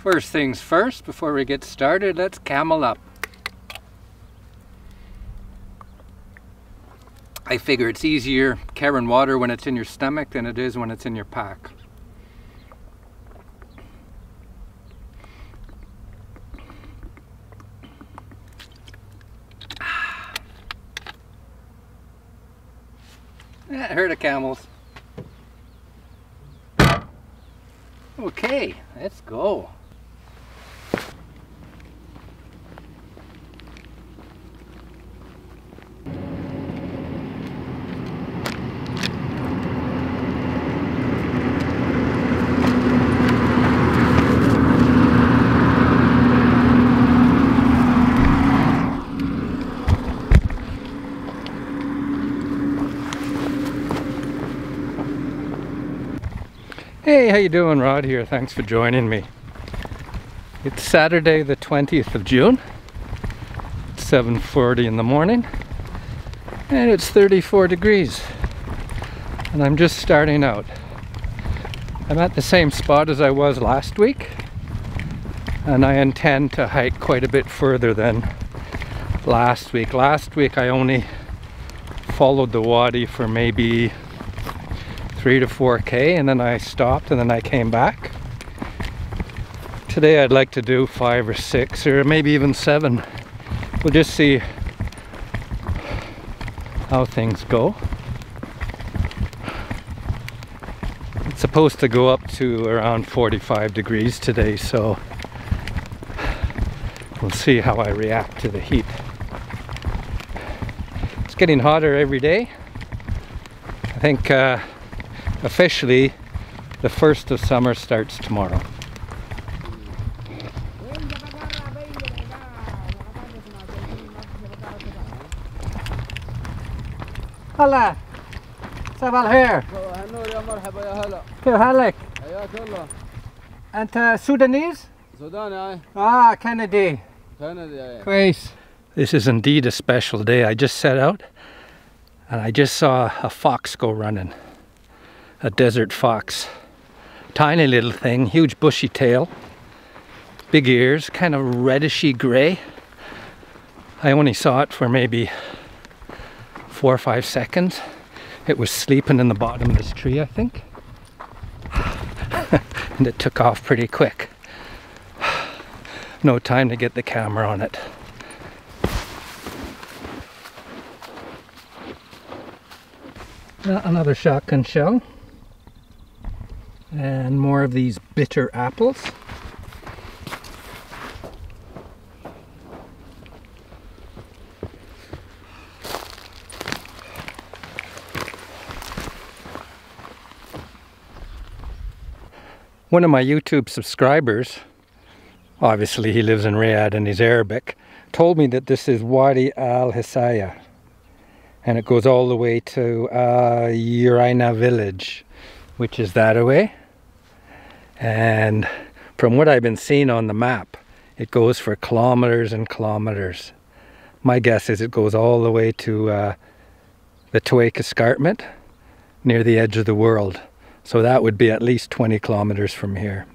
First things first, before we get started, let's camel up. I figure it's easier carrying water when it's in your stomach than it is when it's in your pack. Yeah, herd of camels. Okay, let's go. Hey, how you doing? Rod here. Thanks for joining me. It's Saturday the 20th of June. It's 7:40 in the morning and it's 34 degrees and I'm just starting out. I'm at the same spot as I was last week and I intend to hike quite a bit further than last week. Last week I only followed the wadi for maybe 3 to 4K and then I stopped and then I came back. Today I'd like to do 5 or 6 or maybe even 7. We'll just see how things go. It's supposed to go up to around 45 degrees today, so we'll see how I react to the heat. It's getting hotter every day. I think officially, the first of summer starts tomorrow. هلا صباح الخير. هنور يا مرحبا يا هلا. كيف حالك؟ حياك الله. أنت سودانيز؟ سوداني Kennedy. كندي. كويس. This is indeed a special day. I just set out and I just saw a fox go running. A desert fox. Tiny little thing, huge bushy tail, big ears, kind of reddishy gray. I only saw it for maybe 4 or 5 seconds. It was sleeping in the bottom of this tree, I think. And it took off pretty quick. No time to get the camera on it. Another shotgun shell. And more of these bitter apples. One of my YouTube subscribers, obviously he lives in Riyadh and he's Arabic, told me that this is Wadi Al Hessiah. And it goes all the way to Uraina village, which is that away. And from what I've been seeing on the map, it goes for kilometers and kilometers. My guess is it goes all the way to the Toiletry Escarpment near the edge of the world. So that would be at least 20 kilometers from here.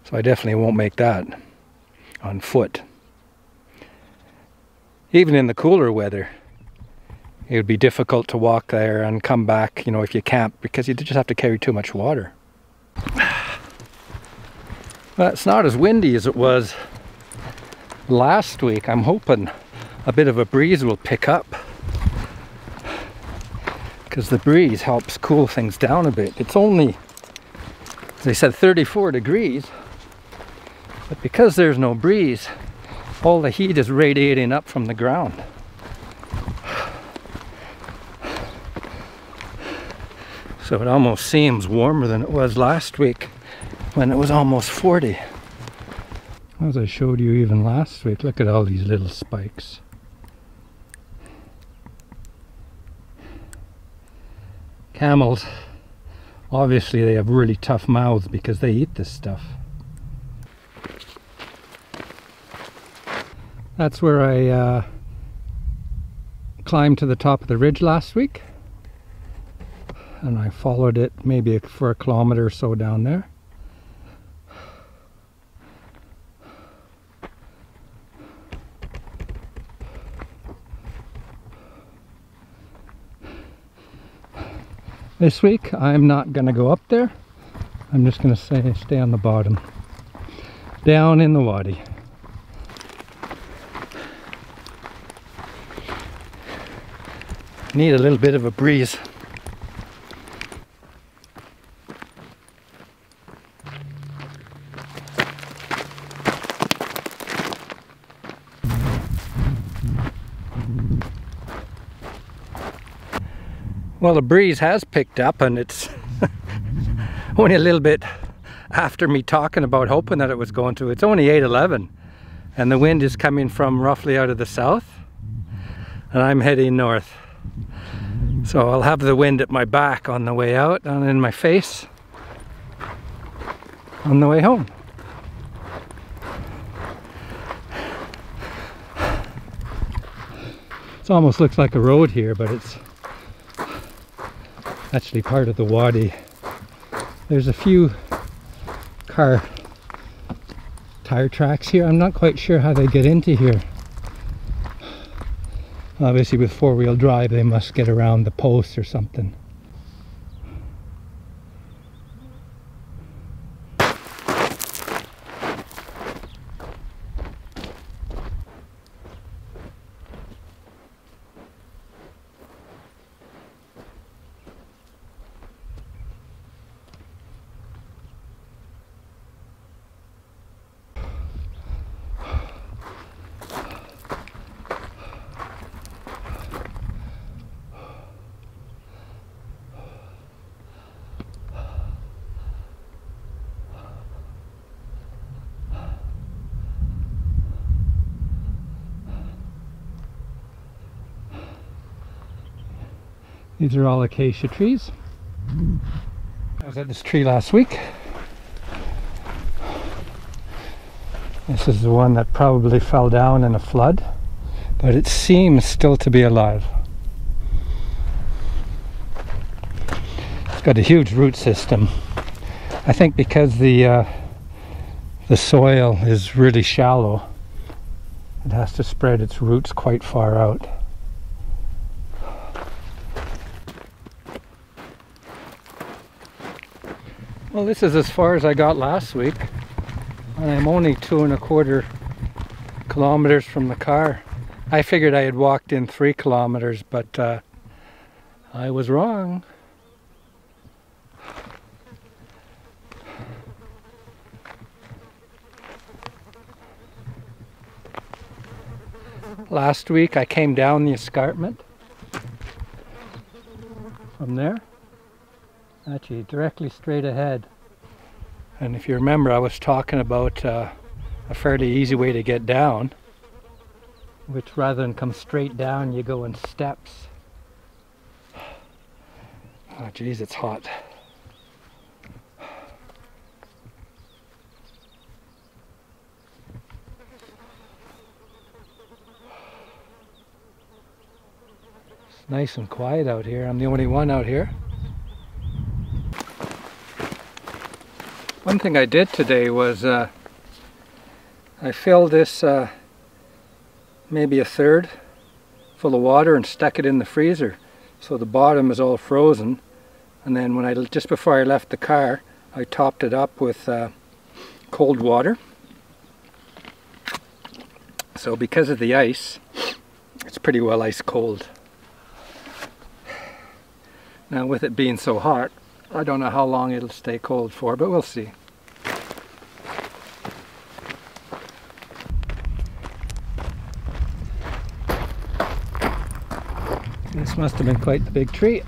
So I definitely won't make that on foot. Even in the cooler weather, it would be difficult to walk there and come back, you know, if you camp, because you just have to carry too much water. Well, it's not as windy as it was last week. I'm hoping a bit of a breeze will pick up, because the breeze helps cool things down a bit. It's only, as I said, 34 degrees, but because there's no breeze, all the heat is radiating up from the ground. So it almost seems warmer than it was last week when it was almost 40. As I showed you even last week, look at all these little spikes. Camels, obviously they have really tough mouths because they eat this stuff. That's where I climbed to the top of the ridge last week, and I followed it maybe for a kilometer or so down there. This week I'm not going to go up there. I'm just going to stay on the bottom, down in the wadi. Need a little bit of a breeze. Well, the breeze has picked up, and it's only a little bit after me talking about hoping that it was going to. It's only 8:11 and the wind is coming from roughly out of the south, and I'm heading north. So I'll have the wind at my back on the way out and in my face on the way home. It almost looks like a road here, but it's actually part of the wadi. There's a few car tire tracks here. I'm not quite sure how they get into here. Obviously with four-wheel drive they must get around the posts or something. These are all acacia trees. I was at this tree last week. This is the one that probably fell down in a flood, but it seems still to be alive. It's got a huge root system. I think because the soil is really shallow, it has to spread its roots quite far out. Well, this is as far as I got last week, and I'm only 2¼ kilometers from the car. I figured I had walked in 3 kilometers, but I was wrong. Last week I came down the escarpment from there. Actually directly straight ahead, and if you remember I was talking about a fairly easy way to get down, which rather than come straight down you go in steps. Oh geez, it's hot. It's nice and quiet out here. I'm the only one out here. One thing I did today was I filled this maybe 1/3 full of water and stuck it in the freezer, so the bottom is all frozen, and then when just before I left the car I topped it up with cold water. So because of the ice, it's pretty well ice cold. Now with it being so hot, I don't know how long it'll stay cold for, but we'll see. This must have been quite the big tree.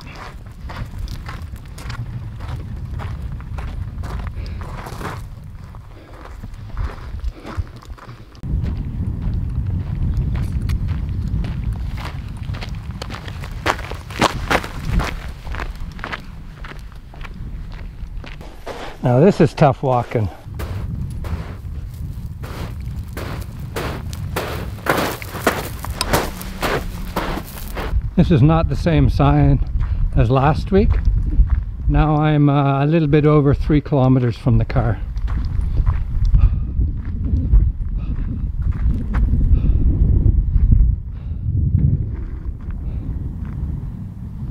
Now this is tough walking. This is not the same sign as last week. Now I'm a little bit over 3 kilometers from the car.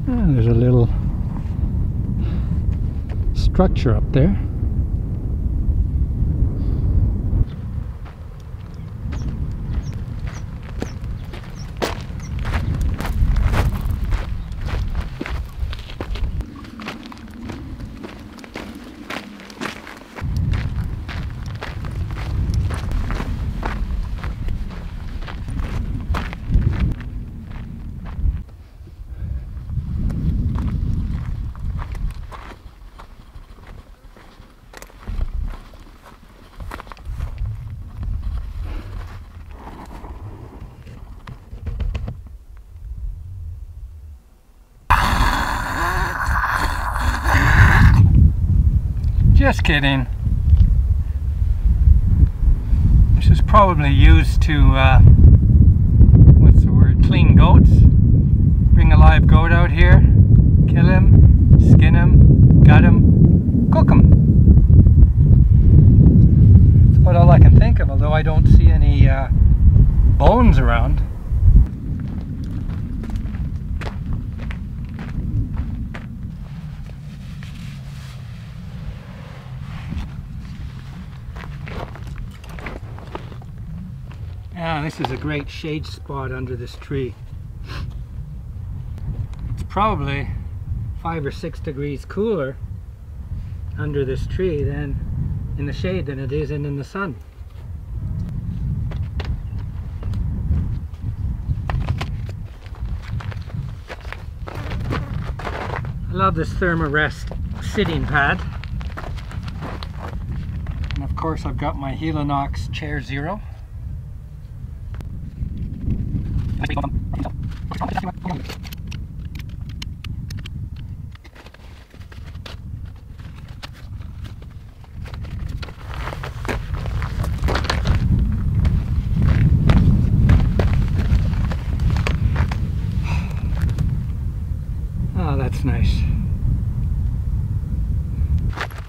There's a little structure up there. Just kidding. This is probably used to, what's the word, clean goats. Bring a live goat out here, kill him, skin him, gut him, cook him. That's about all I can think of, although I don't see any bones around. Yeah, this is a great shade spot under this tree. It's probably 5 or 6 degrees cooler under this tree than in the shade than it is in the sun. I love this Thermarest sitting pad. And of course I've got my Helinox Chair Zero. Oh, that's nice.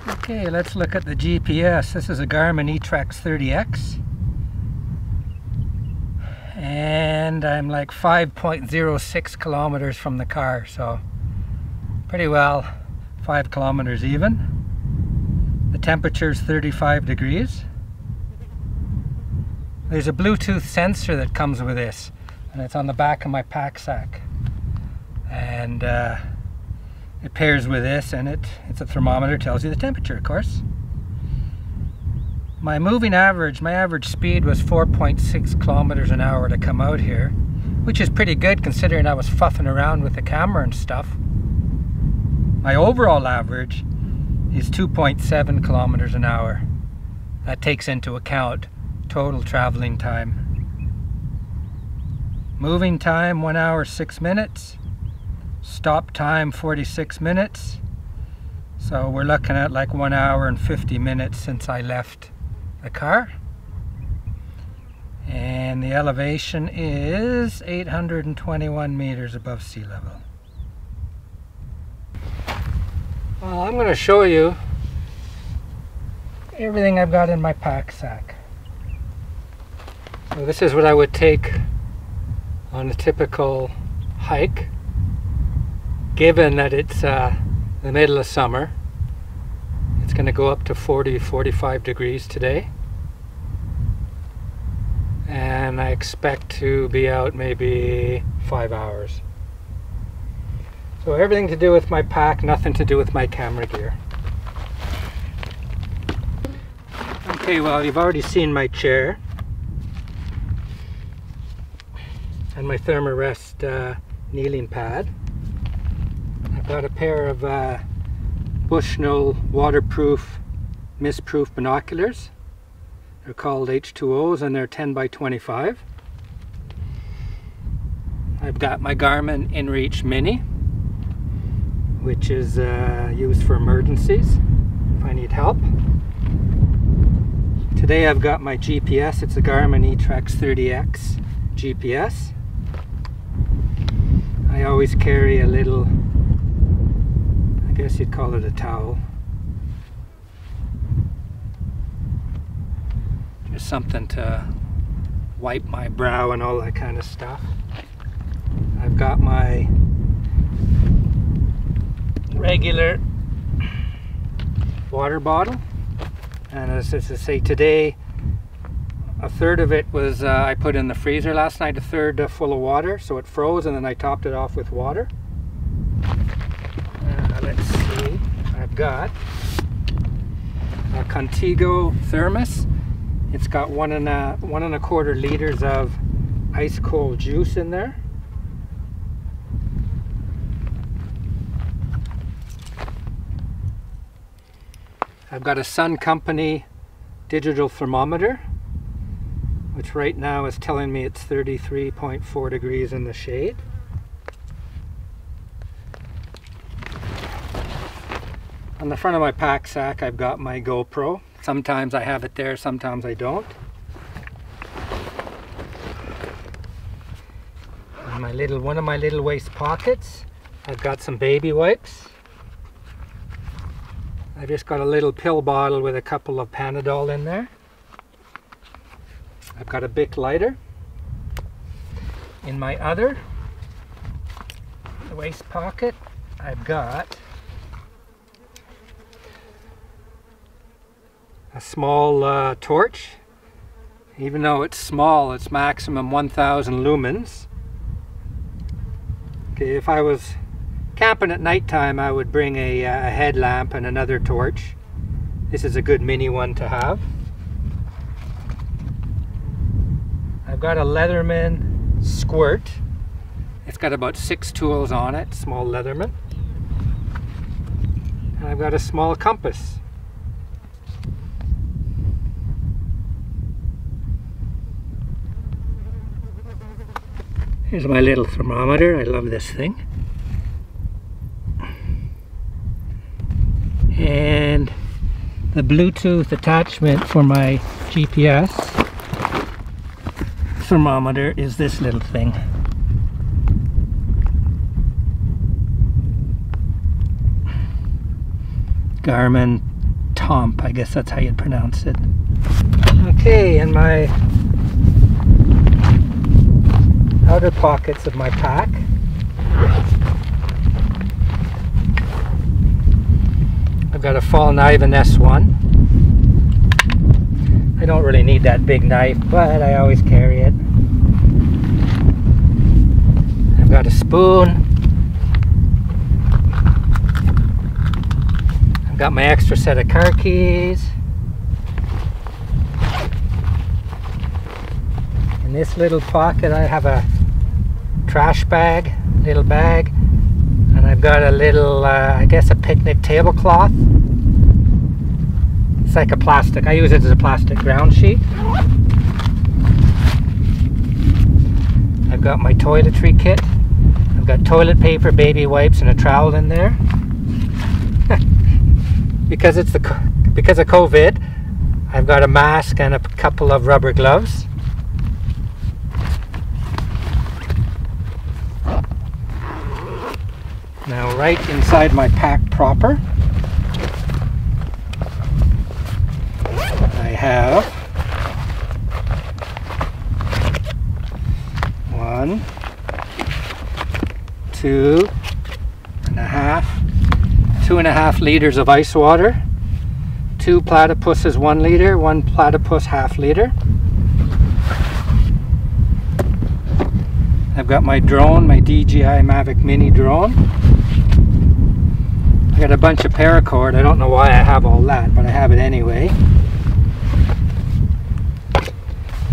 Okay, let's look at the GPS. This is a Garmin eTrex 30X. And I'm like 5.06 kilometers from the car, so pretty well 5 kilometers even. The temperature is 35 degrees. There's a Bluetooth sensor that comes with this, and it's on the back of my pack sack. And it pairs with this, and it's a thermometer, tells you the temperature, of course. My average speed was 4.6 kilometers an hour to come out here, which is pretty good considering I was fuffing around with the camera and stuff. My overall average is 2.7 kilometers an hour. That takes into account total traveling time. Moving time 1 hour 6 minutes. Stop time 46 minutes. So we're looking at like 1 hour and 50 minutes since I left the car. And the elevation is 821 meters above sea level. Well, I'm going to show you everything I've got in my pack sack. So this is what I would take on a typical hike, given that it's the middle of summer. It's going to go up to 40-45 degrees today, and I expect to be out maybe 5 hours. So everything to do with my pack, nothing to do with my camera gear. Okay, well, you've already seen my chair and my Thermarest kneeling pad. I've got a pair of Bushnell waterproof, mist-proof binoculars. They're called H2Os, and they're 10 by 25. I've got my Garmin InReach Mini, which is used for emergencies if I need help. Today I've got my GPS. It's a Garmin eTrex 30X GPS. I always carry a little, I guess you'd call it a towel. Just something to wipe my brow and all that kind of stuff. I've got my regular water bottle, and as I say, today a third of it was I put in the freezer last night, a third full of water, so it froze, and then I topped it off with water. Let's see, I've got a Contigo thermos. It's got 1 1/4 liters of ice cold juice in there. I've got a Sun Company digital thermometer, which right now is telling me it's 33.4 degrees in the shade. On the front of my pack sack, I've got my GoPro. Sometimes I have it there, sometimes I don't. In one of my little waist pockets, I've got some baby wipes. I've just got a little pill bottle with a couple of Panadol in there. I've got a Bic lighter. In my other waist pocket, I've got a small torch. Even though it's small, it's maximum 1000 lumens. Okay, if I was camping at nighttime, I would bring a headlamp and another torch. This is a good mini one to have. I've got a Leatherman squirt. It's got about 6 tools on it, small Leatherman. And I've got a small compass. Here's my little thermometer. I love this thing. And the Bluetooth attachment for my GPS thermometer is this little thing. Garmin Tomp, I guess that's how you'd pronounce it. Okay, and my outer pockets of my pack, I've got a Fall Niven S1. I don't really need that big knife, but I always carry it. I've got a spoon. I've got my extra set of car keys. In this little pocket I have a trash bag, little bag, and I've got a little, I guess a picnic tablecloth. It's like a plastic, I use it as a plastic ground sheet. I've got my toiletry kit. I've got toilet paper, baby wipes, and a trowel in there. Because of COVID, I've got a mask and a couple of rubber gloves. Now, right inside my pack proper, I have 1, 2.5 liters of ice water, 2 platypuses 1 liter, 1 platypus half liter. I've got my drone, my DJI Mavic Mini drone. I got a bunch of paracord. I don't know why I have all that, but I have it anyway.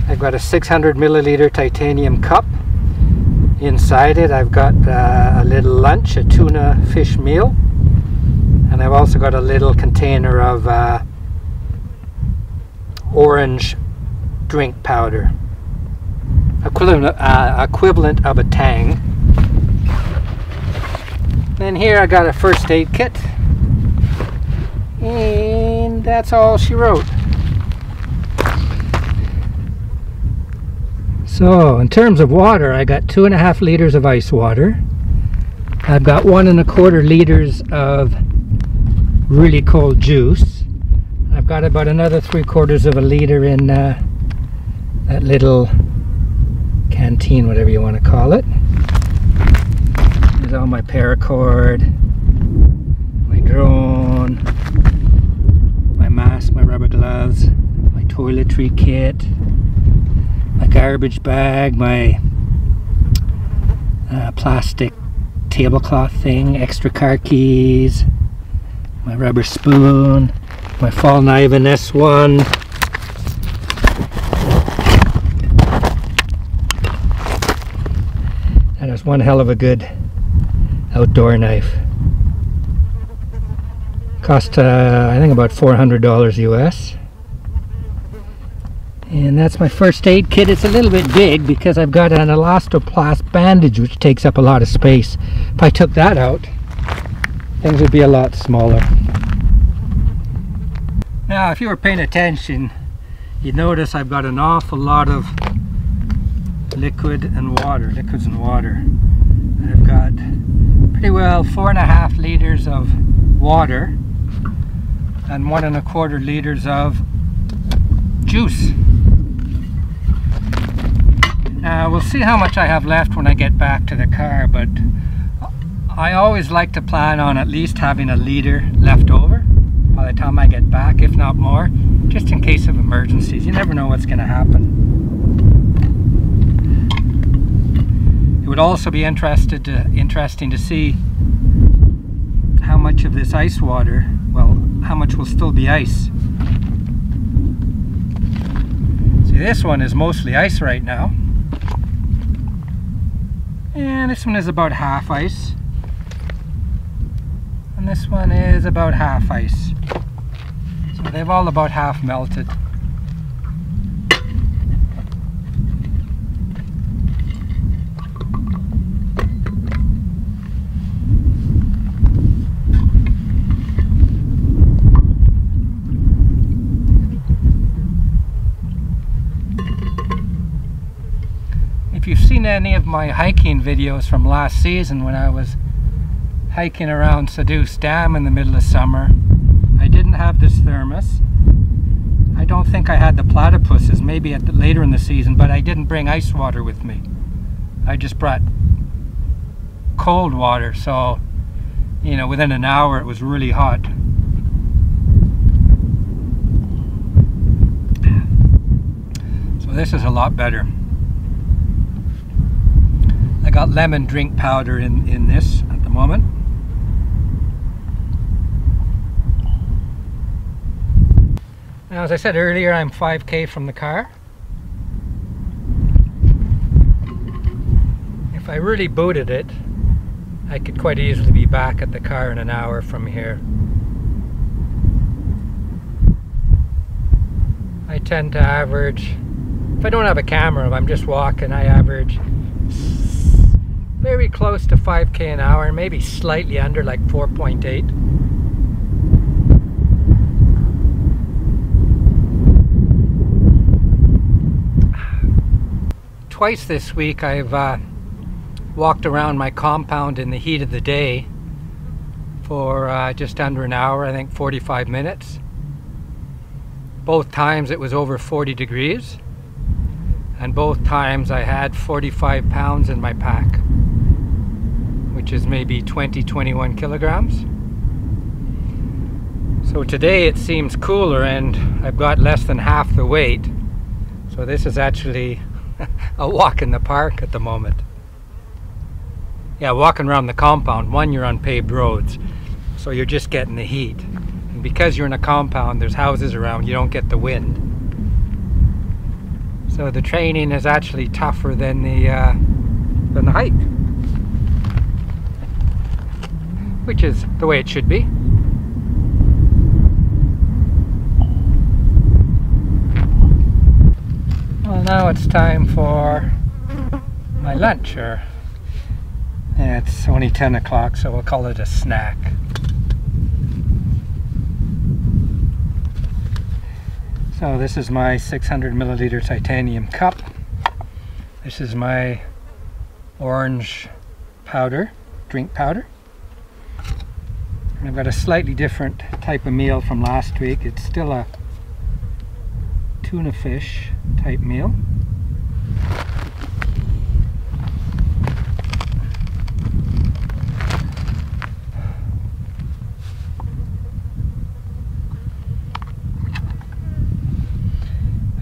I've got a 600 milliliter titanium cup. Inside it I've got a little lunch, a tuna fish meal, and I've also got a little container of orange drink powder, equivalent of a Tang. Then here I got a first aid kit, and that's all she wrote. So in terms of water, I got 2.5 liters of ice water. I've got 1 1/4 liters of really cold juice. I've got about another 3/4 of a liter in that little canteen, whatever you want to call it. There's all my paracord, my drone, my mask, my rubber gloves, my toiletry kit, my garbage bag, my plastic tablecloth thing, extra car keys, my rubber spoon, my fall knife in this one. That is one hell of a good outdoor knife. Cost I think about $400 US. And that's my first aid kit. It's a little bit big because I've got an elastoplast bandage which takes up a lot of space. If I took that out, things would be a lot smaller. Now if you were paying attention, you'd notice I've got an awful lot of liquids and water. I've got pretty well 4.5 liters of water and 1.25 liters of juice. Now we'll see how much I have left when I get back to the car, but I always like to plan on at least having a liter left over by the time I get back, if not more, just in case of emergencies. You never know what's going to happen. It would also be interesting to see how much of this ice water, well, how much will still be ice. See, this one is mostly ice right now. And this one is about half ice. And this one is about half ice. So they've all about half melted. If you've seen any of my hiking videos from last season when I was hiking around Seduce Dam in the middle of summer, I didn't have this thermos. I don't think I had the platypuses, maybe later in the season, but I didn't bring ice water with me. I just brought cold water, so you know, within an hour it was really hot. So this is a lot better. I got lemon drink powder in this at the moment. Now, as I said earlier, I'm 5K from the car. If I really booted it, I could quite easily be back at the car in an hour from here. I tend to average, if I don't have a camera, if I'm just walking, I average very close to 5K an hour, maybe slightly under, like 4.8. Twice this week I've walked around my compound in the heat of the day for just under an hour, I think 45 minutes. Both times it was over 40 degrees, and both times I had 45 pounds in my pack, which is maybe 20-21 kilograms. So today it seems cooler and I've got less than half the weight. So this is actually a walk in the park at the moment. Yeah, walking around the compound. One, you're on paved roads, so you're just getting the heat. And because you're in a compound, there's houses around, you don't get the wind. So the training is actually tougher than the hike, which is the way it should be. Well, now it's time for my lunch, or it's only 10 o'clock, so we'll call it a snack. So this is my 600 milliliter titanium cup. This is my orange powder, drink powder. And I've got a slightly different type of meal from last week. It's still a tuna fish type meal.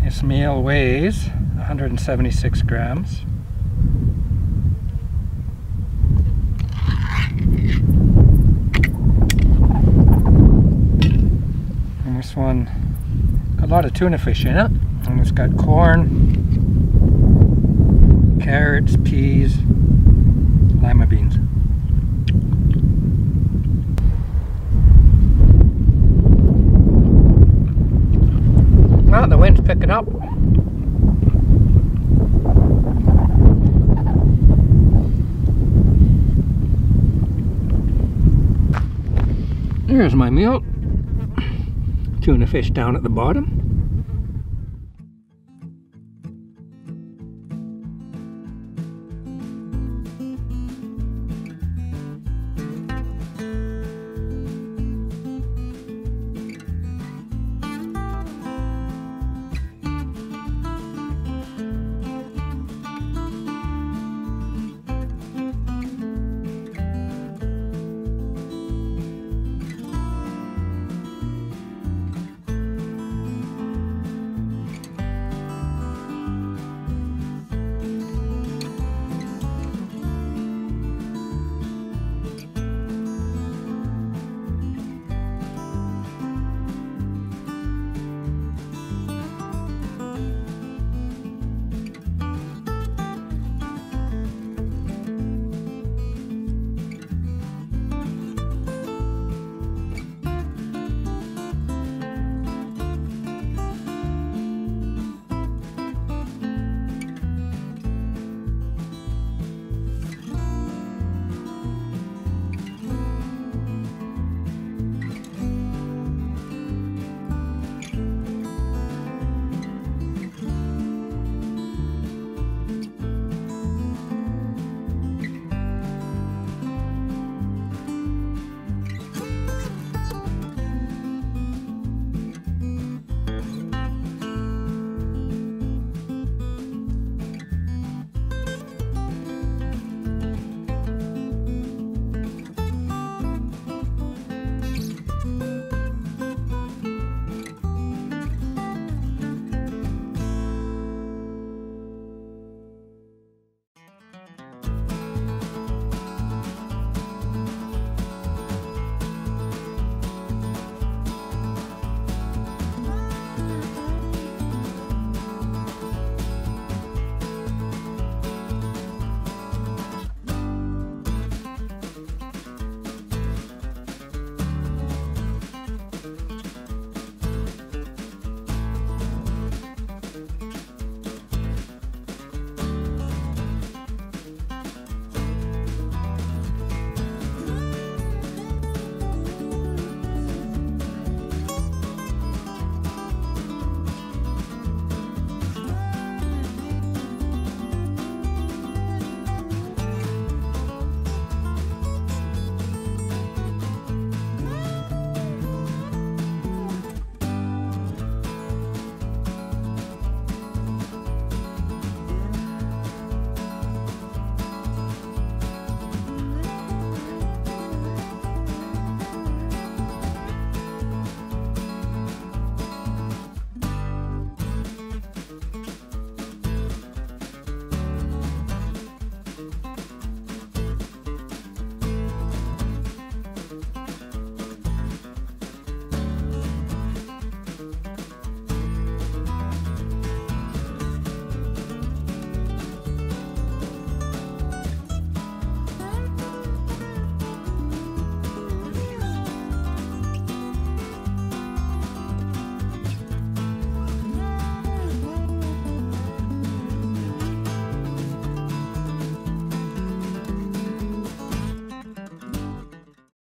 This meal weighs 176 grams. And this one got a lot of tuna fish in it. And it's got corn, carrots, peas, lima beans. Well, the wind's picking up. There's my meal. Tuna fish down at the bottom.